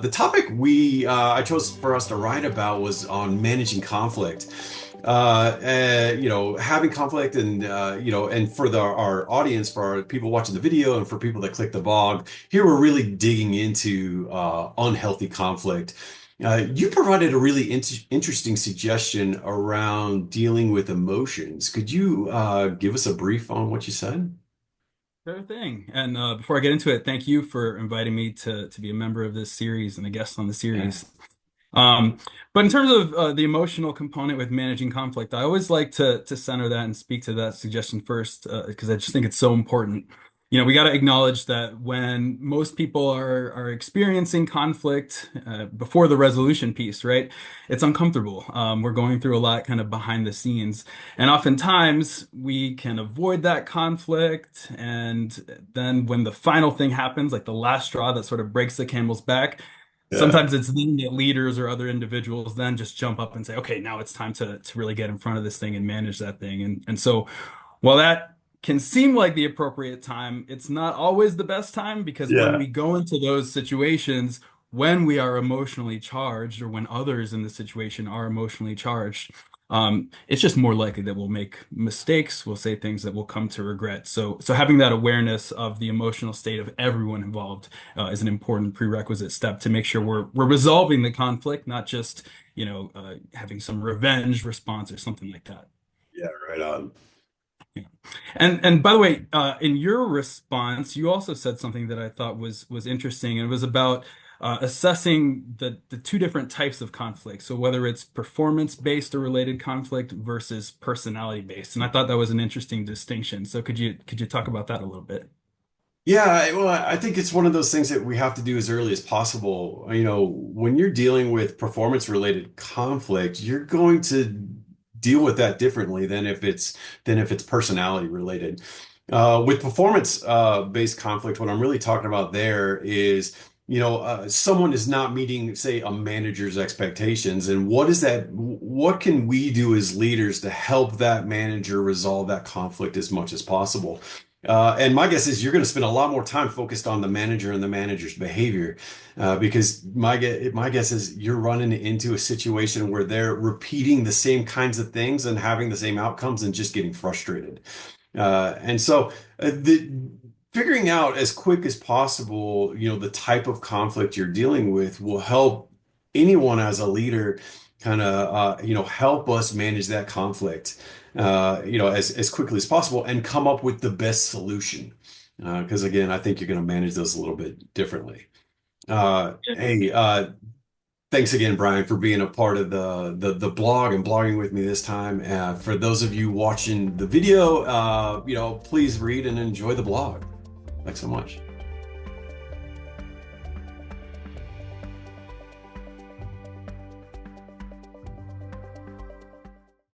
The topic we I chose for us to write about was on managing conflict. Having conflict, and and for our audience, for our people watching the video, and for people that click the blog, here we're really digging into unhealthy conflict. You provided a really interesting suggestion around dealing with emotions. Could you give us a brief on what you said? Sure thing. And before I get into it, thank you for inviting me to be a member of this series and a guest on the Yeah. series. Um, but in terms of the emotional component with managing conflict, I always like to center that and speak to that suggestion first, because I just think it's so important. We got to acknowledge that when most people are experiencing conflict before the resolution piece, right? It's uncomfortable. We're going through a lot kind of behind the scenes, and oftentimes we can avoid that conflict. And then when the final thing happens, like the last straw that sort of breaks the camel's back, Yeah. sometimes it's then that leaders or other individuals then just jump up and say, okay, now it's time to really get in front of this thing and manage that thing. And so while that can seem like the appropriate time, it's not always the best time, because when Yeah. we go into those situations, when we are emotionally charged, or when others in the situation are emotionally charged, it's just more likely that we'll make mistakes, we'll say things that we'll come to regret. So having that awareness of the emotional state of everyone involved is an important prerequisite step to make sure we're resolving the conflict, not just, having some revenge response or something like that. Yeah, right on. Yeah. And by the way, in your response, you also said something that I thought was interesting, and it was about assessing the two different types of conflict. So whether it's performance-based or related conflict versus personality-based, and I thought that was an interesting distinction. So could you talk about that a little bit? Yeah, well, I think it's one of those things that we have to do as early as possible. When you're dealing with performance-related conflict, you're going to deal with that differently than if it's personality related. With performance based conflict, what I'm really talking about there is, someone is not meeting, say, a manager's expectations, and what can we do as leaders to help that manager resolve that conflict as much as possible? And my guess is you're going to spend a lot more time focused on the manager and the manager's behavior, because my guess is you're running into a situation where they're repeating the same kinds of things and having the same outcomes and just getting frustrated. The figuring out as quick as possible, the type of conflict you're dealing with will help anyone as a leader kind of, help us manage that conflict, as quickly as possible and come up with the best solution. Because again, I think you're going to manage those a little bit differently. Hey, thanks again, Brian, for being a part of the blog and blogging with me this time. For those of you watching the video, please read and enjoy the blog. Thanks so much.